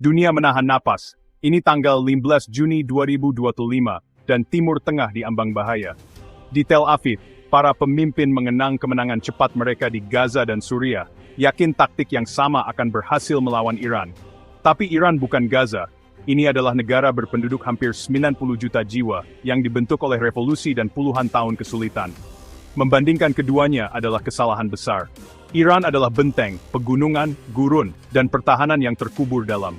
Dunia menahan napas. Ini tanggal 15 Juni 2025, dan Timur Tengah diambang bahaya. Di Tel Aviv, para pemimpin mengenang kemenangan cepat mereka di Gaza dan Suriah, yakin taktik yang sama akan berhasil melawan Iran. Tapi Iran bukan Gaza. Ini adalah negara berpenduduk hampir 90 juta jiwa, yang dibentuk oleh revolusi dan puluhan tahun kesulitan. Membandingkan keduanya adalah kesalahan besar. Iran adalah benteng, pegunungan, gurun, dan pertahanan yang terkubur dalam.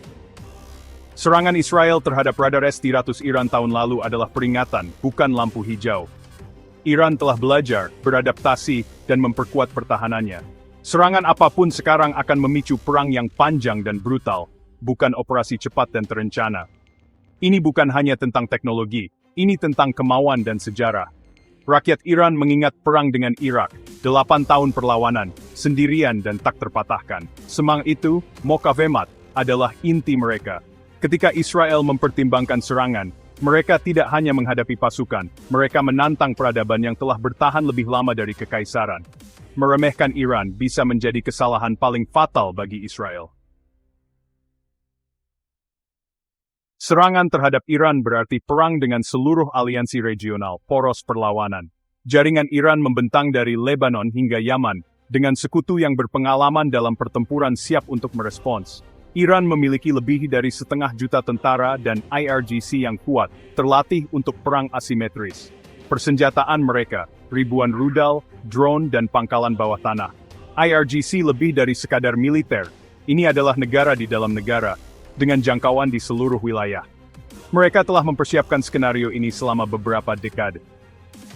Serangan Israel terhadap radar S-300 Iran tahun lalu adalah peringatan, bukan lampu hijau. Iran telah belajar, beradaptasi, dan memperkuat pertahanannya. Serangan apapun sekarang akan memicu perang yang panjang dan brutal, bukan operasi cepat dan terencana. Ini bukan hanya tentang teknologi, ini tentang kemauan dan sejarah. Rakyat Iran mengingat perang dengan Irak, 8 tahun perlawanan, sendirian dan tak terpatahkan. Semangat itu, Mokavemat, adalah inti mereka. Ketika Israel mempertimbangkan serangan, mereka tidak hanya menghadapi pasukan, mereka menantang peradaban yang telah bertahan lebih lama dari kekaisaran. Meremehkan Iran bisa menjadi kesalahan paling fatal bagi Israel. Serangan terhadap Iran berarti perang dengan seluruh aliansi regional, poros perlawanan. Jaringan Iran membentang dari Lebanon hingga Yaman, dengan sekutu yang berpengalaman dalam pertempuran siap untuk merespons. Iran memiliki lebih dari 1,5 juta tentara dan IRGC yang kuat, terlatih untuk perang asimetris. Persenjataan mereka, ribuan rudal, drone dan pangkalan bawah tanah. IRGC lebih dari sekadar militer. Ini adalah negara di dalam negara, dengan jangkauan di seluruh wilayah. Mereka telah mempersiapkan skenario ini selama beberapa dekade.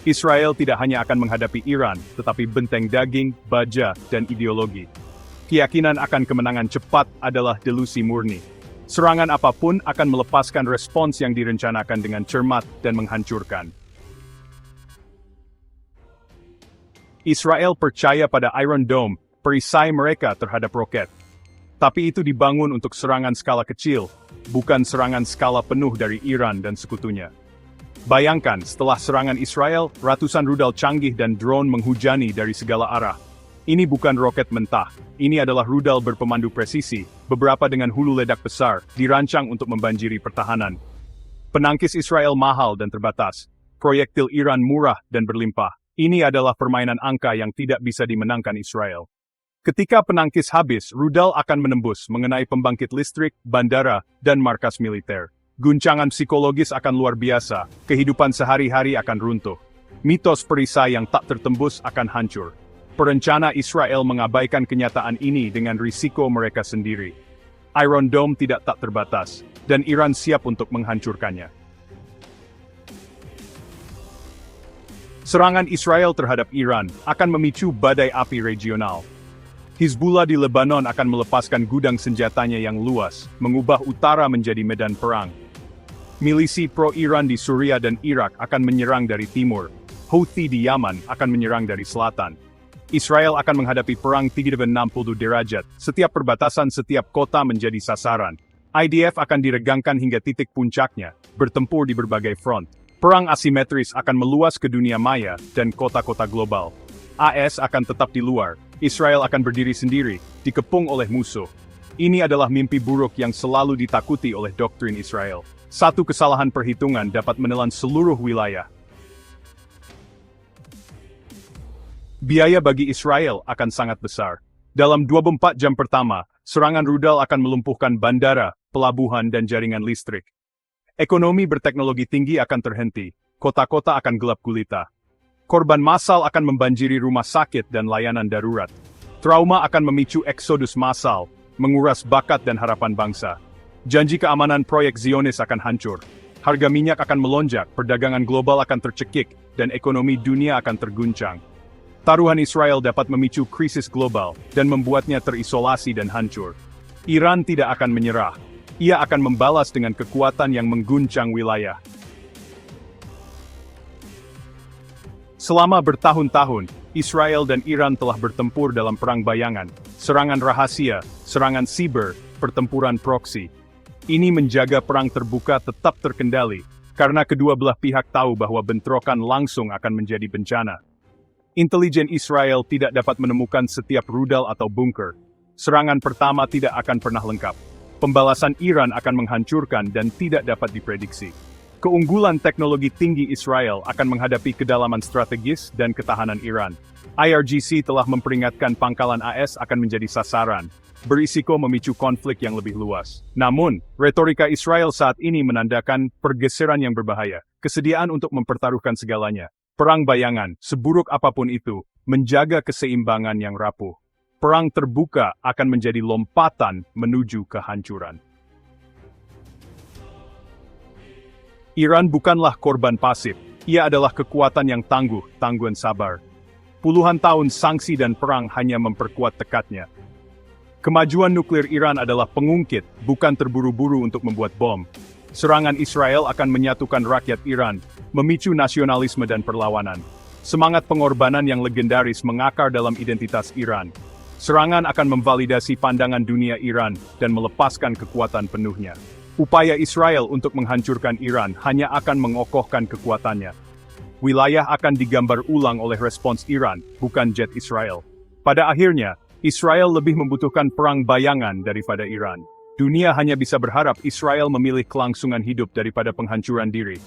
Israel tidak hanya akan menghadapi Iran, tetapi benteng daging, baja, dan ideologi. Keyakinan akan kemenangan cepat adalah delusi murni. Serangan apapun akan melepaskan respons yang direncanakan dengan cermat dan menghancurkan. Israel percaya pada Iron Dome, perisai mereka terhadap roket. Tapi itu dibangun untuk serangan skala kecil, bukan serangan skala penuh dari Iran dan sekutunya. Bayangkan, setelah serangan Israel, ratusan rudal canggih dan drone menghujani dari segala arah. Ini bukan roket mentah, ini adalah rudal berpemandu presisi, beberapa dengan hulu ledak besar, dirancang untuk membanjiri pertahanan. Penangkis Israel mahal dan terbatas, proyektil Iran murah dan berlimpah. Ini adalah permainan angka yang tidak bisa dimenangkan Israel. Ketika penangkis habis, rudal akan menembus mengenai pembangkit listrik, bandara, dan markas militer. Guncangan psikologis akan luar biasa, kehidupan sehari-hari akan runtuh. Mitos perisai yang tak tertembus akan hancur. Perencana Israel mengabaikan kenyataan ini dengan risiko mereka sendiri. Iron Dome tidak tak terbatas, dan Iran siap untuk menghancurkannya. Serangan Israel terhadap Iran akan memicu badai api regional. Hizbullah di Lebanon akan melepaskan gudang senjatanya yang luas, mengubah utara menjadi medan perang. Milisi pro-Iran di Suriah dan Irak akan menyerang dari timur. Houthi di Yaman akan menyerang dari selatan. Israel akan menghadapi perang 360 derajat, setiap perbatasan setiap kota menjadi sasaran. IDF akan diregangkan hingga titik puncaknya, bertempur di berbagai front. Perang asimetris akan meluas ke dunia maya dan kota-kota global. AS akan tetap di luar. Israel akan berdiri sendiri, dikepung oleh musuh. Ini adalah mimpi buruk yang selalu ditakuti oleh doktrin Israel. Satu kesalahan perhitungan dapat menelan seluruh wilayah. Biaya bagi Israel akan sangat besar. Dalam 24 jam pertama, serangan rudal akan melumpuhkan bandara, pelabuhan dan jaringan listrik. Ekonomi berteknologi tinggi akan terhenti, kota-kota akan gelap gulita. Korban massal akan membanjiri rumah sakit dan layanan darurat. Trauma akan memicu eksodus massal, menguras bakat dan harapan bangsa. Janji keamanan proyek Zionis akan hancur. Harga minyak akan melonjak, perdagangan global akan tercekik, dan ekonomi dunia akan terguncang. Taruhan Israel dapat memicu krisis global dan membuatnya terisolasi dan hancur. Iran tidak akan menyerah. Ia akan membalas dengan kekuatan yang mengguncang wilayah. Selama bertahun-tahun, Israel dan Iran telah bertempur dalam perang bayangan, serangan rahasia, serangan siber, pertempuran proksi. Ini menjaga perang terbuka tetap terkendali, karena kedua belah pihak tahu bahwa bentrokan langsung akan menjadi bencana. Intelijen Israel tidak dapat menemukan setiap rudal atau bunker. Serangan pertama tidak akan pernah lengkap. Pembalasan Iran akan menghancurkan dan tidak dapat diprediksi. Keunggulan teknologi tinggi Israel akan menghadapi kedalaman strategis dan ketahanan Iran. IRGC telah memperingatkan pangkalan AS akan menjadi sasaran, berisiko memicu konflik yang lebih luas. Namun, retorika Israel saat ini menandakan pergeseran yang berbahaya, kesediaan untuk mempertaruhkan segalanya. Perang bayangan, seburuk apapun itu, menjaga keseimbangan yang rapuh. Perang terbuka akan menjadi lompatan menuju kehancuran. Iran bukanlah korban pasif, ia adalah kekuatan yang tangguh, tangguhan sabar. Puluhan tahun sanksi dan perang hanya memperkuat tekadnya. Kemajuan nuklir Iran adalah pengungkit, bukan terburu-buru untuk membuat bom. Serangan Israel akan menyatukan rakyat Iran, memicu nasionalisme dan perlawanan. Semangat pengorbanan yang legendaris mengakar dalam identitas Iran. Serangan akan memvalidasi pandangan dunia Iran dan melepaskan kekuatan penuhnya. Upaya Israel untuk menghancurkan Iran hanya akan mengokohkan kekuatannya. Wilayah akan digambar ulang oleh respons Iran, bukan jet Israel. Pada akhirnya, Israel lebih membutuhkan perang bayangan daripada Iran. Dunia hanya bisa berharap Israel memilih kelangsungan hidup daripada penghancuran diri.